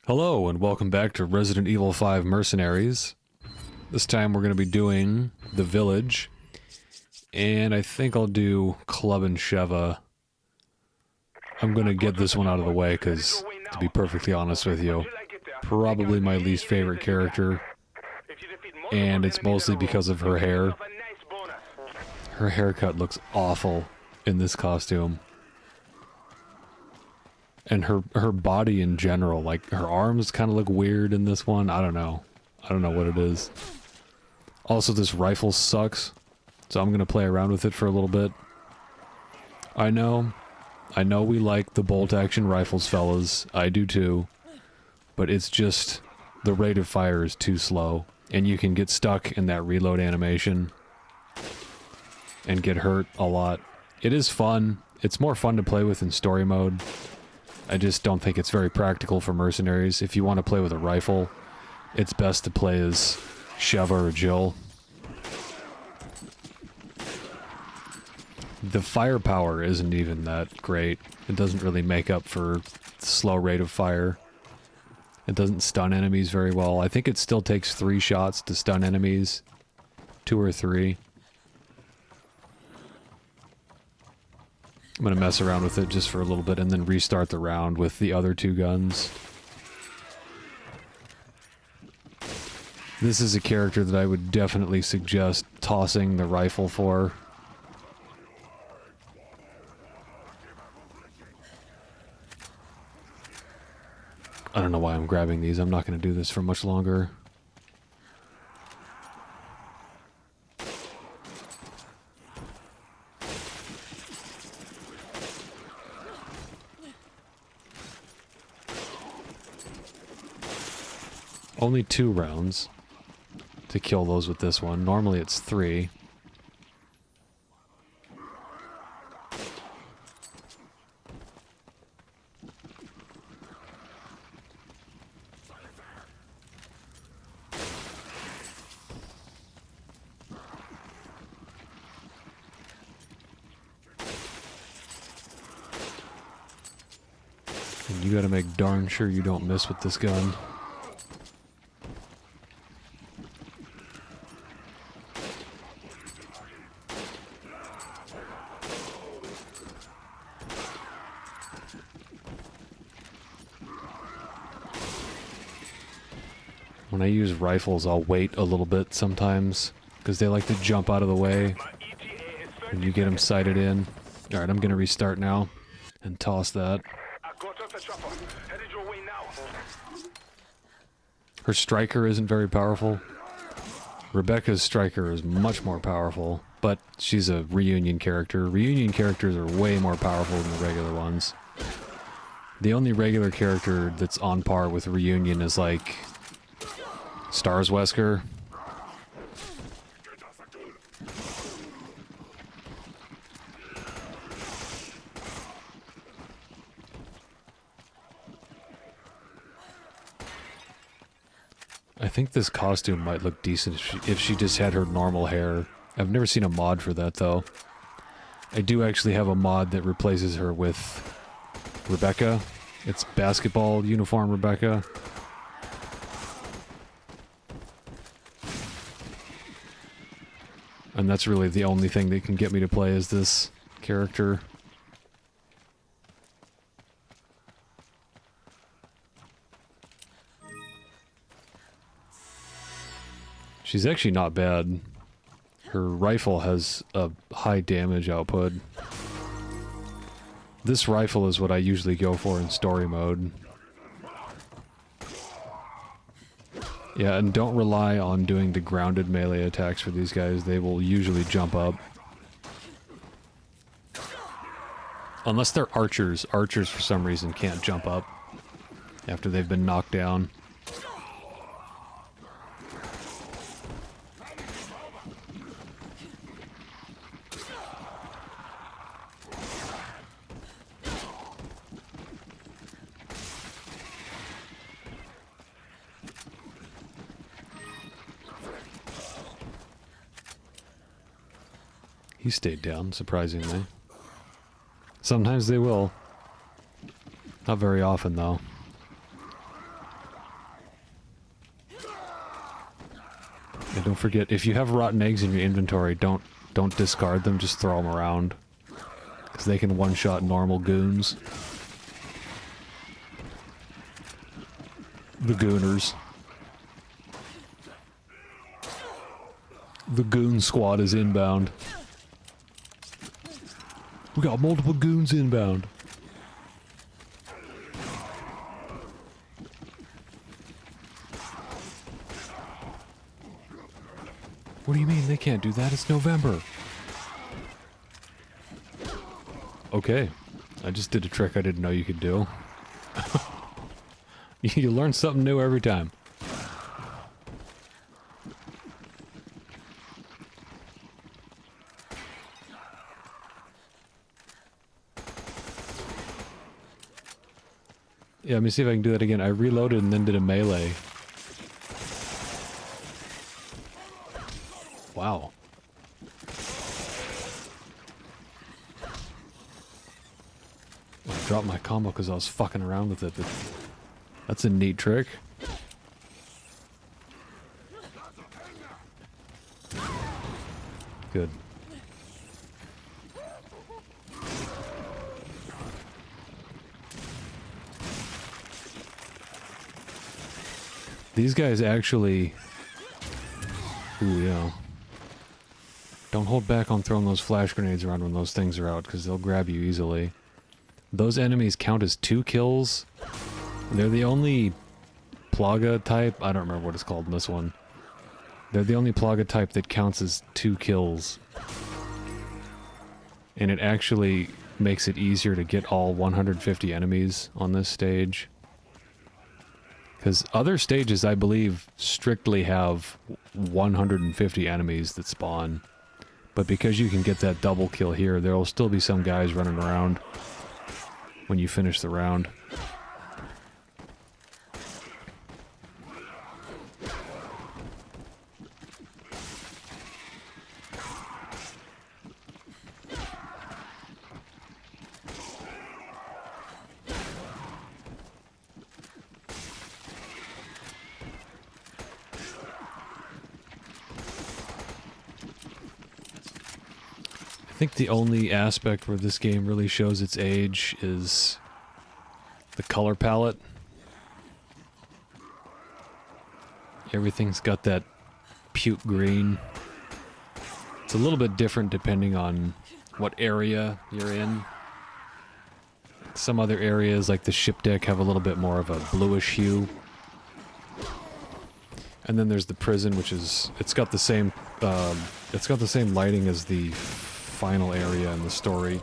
Hello and welcome back to Resident Evil 5 Mercenaries. This time we're going to be doing the village, and I think I'll do Clubbin Sheva. I'm going to get this one out of the way because, to be perfectly honest with you, probably my least favorite character, and it's mostly because of her hair. Her haircut looks awful in this costume. And her body in general, like her arms kind of look weird in this one. I don't know. I don't know what it is. Also, this rifle sucks, so I'm going to play around with it for a little bit. I know we like the bolt-action rifles, fellas. I do too. But it's just, the rate of fire is too slow. And you can get stuck in that reload animation and get hurt a lot. It is fun. It's more fun to play with in story mode. I just don't think it's very practical for mercenaries. If you want to play with a rifle, it's best to play as Sheva or Jill. The firepower isn't even that great. It doesn't really make up for the slow rate of fire. It doesn't stun enemies very well. I think it still takes 3 shots to stun enemies. 2 or 3. I'm gonna mess around with it just for a little bit and then restart the round with the other 2 guns. This is a character that I would definitely suggest tossing the rifle for. I don't know why I'm grabbing these. I'm not gonna do this for much longer. Only 2 rounds to kill those with this one. Normally it's 3. And you gotta make darn sure you don't miss with this gun. When I use rifles, I'll wait a little bit sometimes, because they like to jump out of the way when you get them sighted in. Alright, I'm gonna restart now, and toss that. Her striker isn't very powerful. Rebecca's striker is much more powerful, but she's a reunion character. Reunion characters are way more powerful than the regular ones. The only regular character that's on par with reunion is like Stars Wesker. I think this costume might look decent if she just had her normal hair. I've never seen a mod for that though. I do actually have a mod that replaces her with Rebecca. It's basketball uniform Rebecca. And that's really the only thing that can get me to play as this character. She's actually not bad. Her rifle has a high damage output. This rifle is what I usually go for in story mode. Yeah, and don't rely on doing the grounded melee attacks for these guys. They will usually jump up. Unless they're archers. Archers, for some reason, can't jump up after they've been knocked down. He stayed down, surprisingly. Sometimes they will. Not very often, though. And don't forget, if you have rotten eggs in your inventory, don't discard them, just throw them around. Because they can one-shot normal goons. The gooners. The goon squad is inbound. We got multiple goons inbound. What do you mean they can't do that? It's November. Okay. I just did a trick I didn't know you could do. You learn something new every time. Yeah, let me see if I can do that again. I reloaded and then did a melee. Wow. I dropped my combo because I was fucking around with it, but that's a neat trick. Good. These guys actually... Ooh, yeah. Don't hold back on throwing those flash grenades around when those things are out, because they'll grab you easily. Those enemies count as 2 kills. They're the only Plaga type, I don't remember what it's called in this one. They're the only Plaga type that counts as 2 kills. And it actually makes it easier to get all 150 enemies on this stage. Because other stages, I believe, strictly have 150 enemies that spawn. But because you can get that double kill here, there will still be some guys running around when you finish the round. I think the only aspect where this game really shows its age is the color palette. Everything's got that puke green. It's a little bit different depending on what area you're in. Some other areas, like the ship deck, have a little bit more of a bluish hue. And then there's the prison, which is... it's got the same lighting as the final area in the story.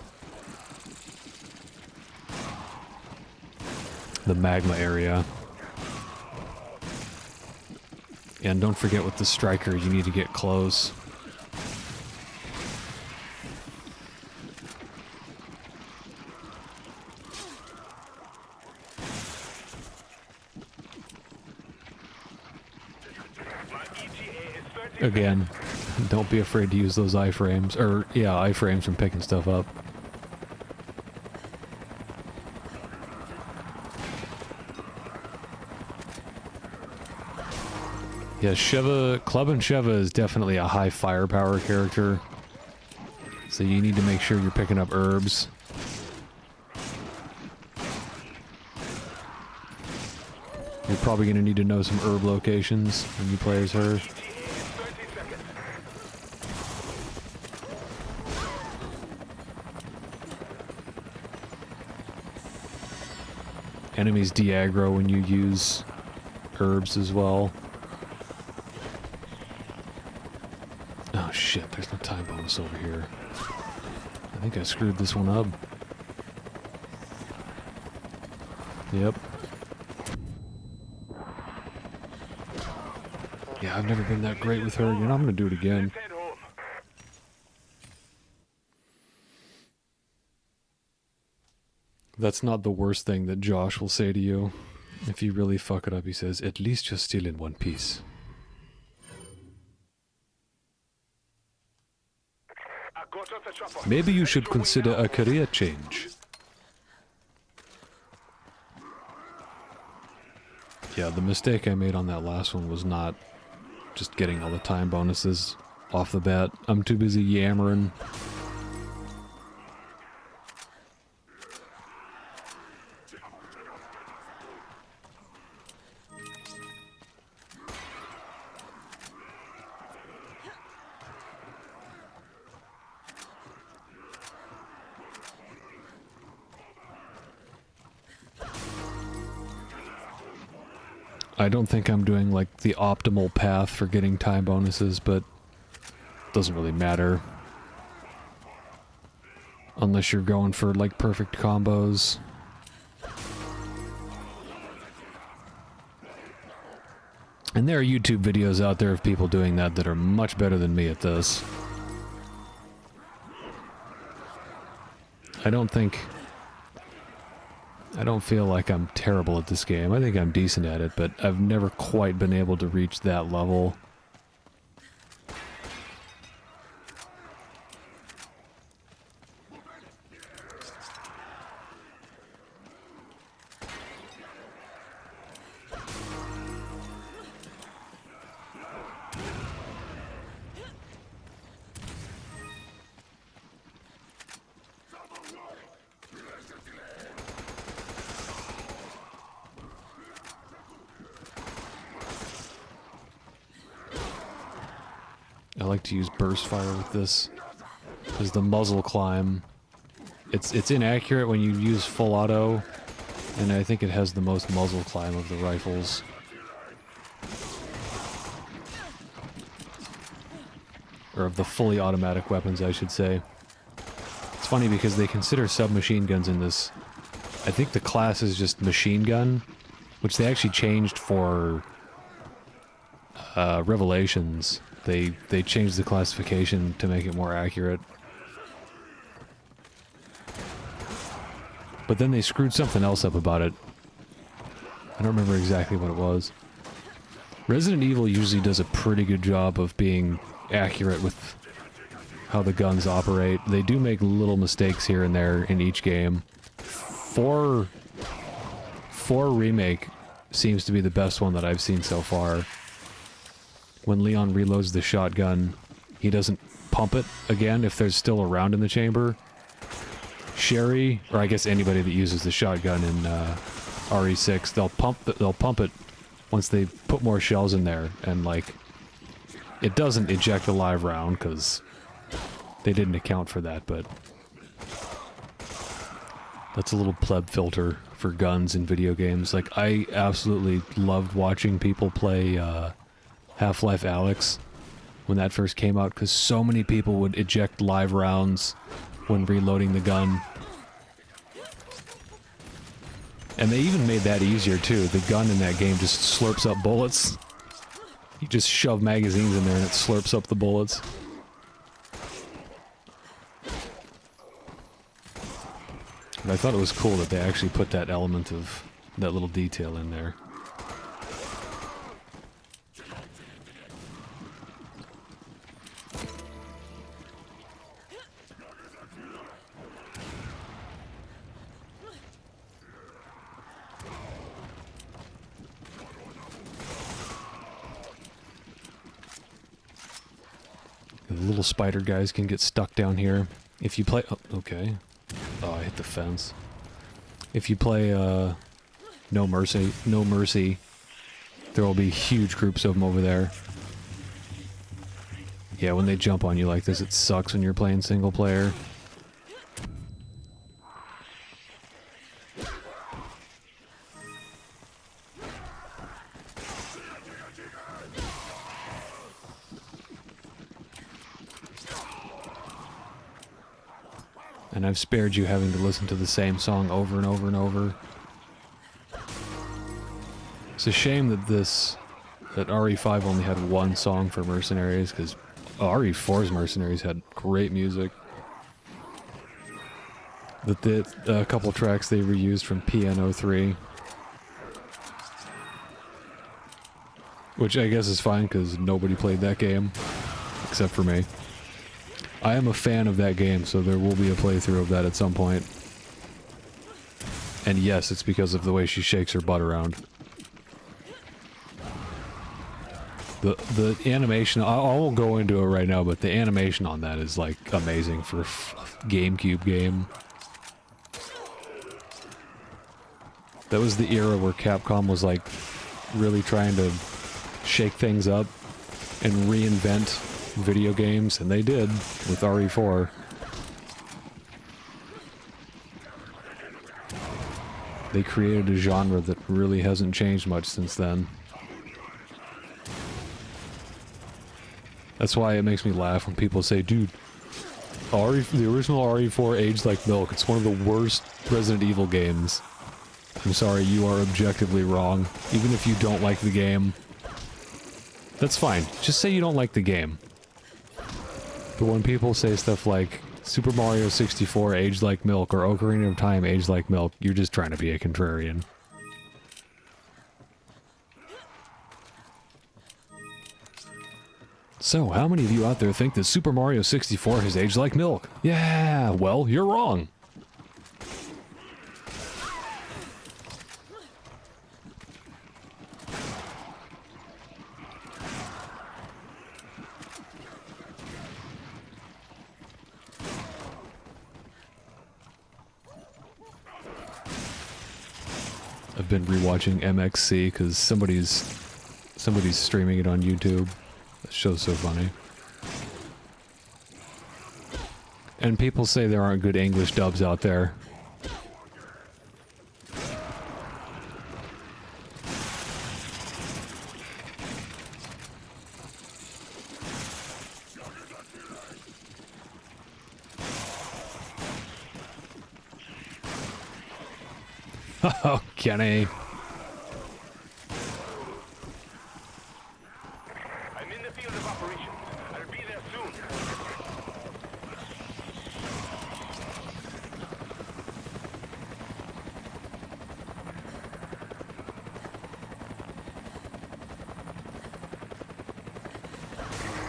The magma area. And don't forget with the striker, you need to get close. Again, don't be afraid to use those iframes, or yeah, iframes from picking stuff up. Yeah, Sheva, Clubbin Sheva is definitely a high firepower character. So you need to make sure you're picking up herbs. You're probably going to need to know some herb locations when you play as her. Enemies de-aggro when you use herbs as well. Oh shit, there's no time bonus over here. I think I screwed this one up. Yep. Yeah, I've never been that great with her again. I'm gonna do it again. That's not the worst thing that Josh will say to you. If you really fuck it up, he says, at least you're still in one piece. Maybe you should consider a career change. Yeah, the mistake I made on that last one was not just getting all the time bonuses off the bat. I'm too busy yammering. I don't think I'm doing, like, the optimal path for getting time bonuses, but it doesn't really matter. Unless you're going for, like, perfect combos. And there are YouTube videos out there of people doing that that are much better than me at this. I don't feel like I'm terrible at this game. I think I'm decent at it, but I've never quite been able to reach that level. I like to use burst fire with this, because the muzzle climb, it's inaccurate when you use full auto, and I think it has the most muzzle climb of the rifles. Or of the fully automatic weapons, I should say. It's funny because they consider submachine guns in this. I think the class is just machine gun, which they actually changed for Revelations. They changed the classification to make it more accurate. But then they screwed something else up about it. I don't remember exactly what it was. Resident Evil usually does a pretty good job of being accurate with how the guns operate. They do make little mistakes here and there in each game. 4 Remake seems to be the best one that I've seen so far. When Leon reloads the shotgun, he doesn't pump it again if there's still a round in the chamber. Sherry, or I guess anybody that uses the shotgun in RE6, they'll pump it once they put more shells in there, and like, it doesn't eject a live round because they didn't account for that, but that's a little pleb filter for guns in video games. Like, I absolutely loved watching people play Half-Life Alyx when that first came out, because so many people would eject live rounds when reloading the gun. And they even made that easier too. The gun in that game just slurps up bullets. You just shove magazines in there and it slurps up the bullets. And I thought it was cool that they actually put that element of that little detail in there. The little spider guys can get stuck down here. If you play... Oh, okay. Oh, I hit the fence. If you play, No Mercy, there will be huge groups of them over there. Yeah, when they jump on you like this, it sucks when you're playing single player. And I've spared you having to listen to the same song over and over and over. It's a shame that that RE5 only had one song for Mercenaries, because RE4's Mercenaries had great music. A couple tracks they reused from PNO3. Which I guess is fine, because nobody played that game, except for me. I am a fan of that game, so there will be a playthrough of that at some point. And yes, it's because of the way she shakes her butt around. The animation, I won't go into it right now, but the animation on that is like amazing for a GameCube game. That was the era where Capcom was like really trying to shake things up and reinvent video games, and they did with RE4. They created a genre that really hasn't changed much since then. That's why it makes me laugh when people say, dude, the original RE4 aged like milk. It's one of the worst Resident Evil games. I'm sorry, you are objectively wrong. Even if you don't like the game. That's fine. Just say you don't like the game. But when people say stuff like, Super Mario 64 aged like milk, or Ocarina of Time aged like milk, you're just trying to be a contrarian. So, how many of you out there think that Super Mario 64 has aged like milk? Yeah, well, you're wrong. I've been rewatching MXC because somebody's streaming it on YouTube. That show's so funny. And people say there aren't good English dubs out there. Oh, Kenny. I'm in the field of operations. I'll be there soon.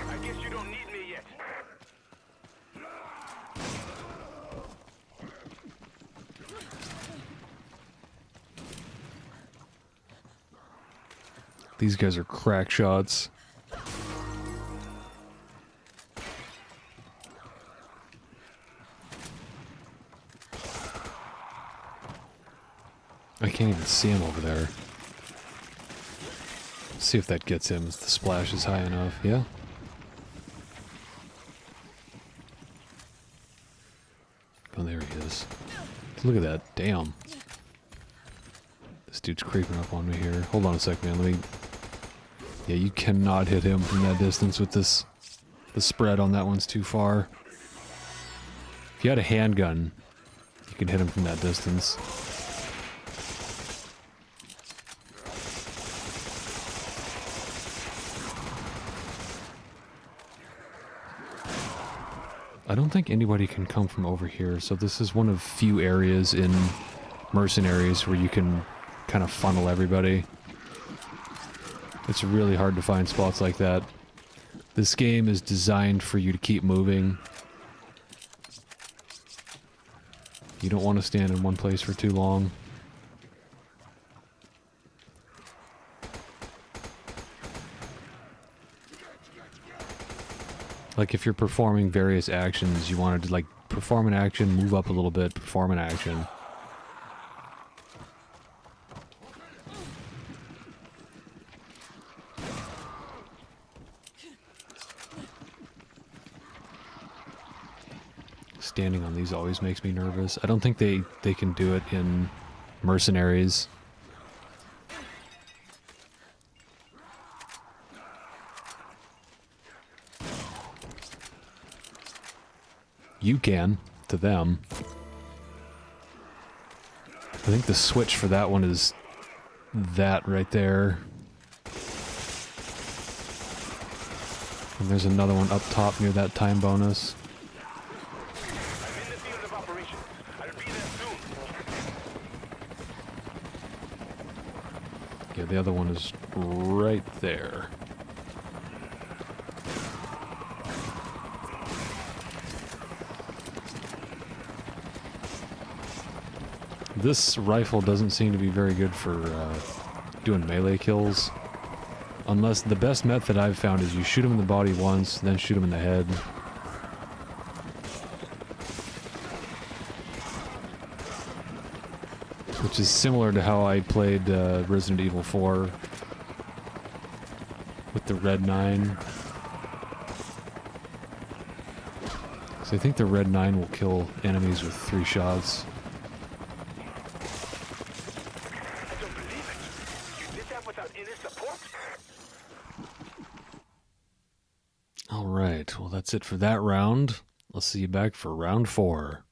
I guess you don't need me yet. These guys are crack shots. I can't even see him over there. Let's see if that gets him. If the splash is high enough. Yeah. Oh, there he is. Look at that. Damn. This dude's creeping up on me here. Hold on a sec, man. Let me... Yeah, you cannot hit him from that distance with this. The spread on that one's too far. If you had a handgun, you could hit him from that distance. I don't think anybody can come from over here, so this is one of few areas in Mercenaries where you can kind of funnel everybody. It's really hard to find spots like that. This game is designed for you to keep moving. You don't want to stand in one place for too long. Like if you're performing various actions, you want to like perform an action, move up a little bit, perform an action. Standing on these always makes me nervous. I don't think they can do it in Mercenaries. You can, to them. I think the switch for that one is that right there. And there's another one up top near that time bonus. Yeah, the other one is right there. This rifle doesn't seem to be very good for doing melee kills. Unless the best method I've found is you shoot him in the body once, then shoot him in the head. Which is similar to how I played Resident Evil 4 with the Red 9. So I think the Red 9 will kill enemies with 3 shots. I don't believe it. You did that without any support? Alright, well that's it for that round. I'll see you back for round 4.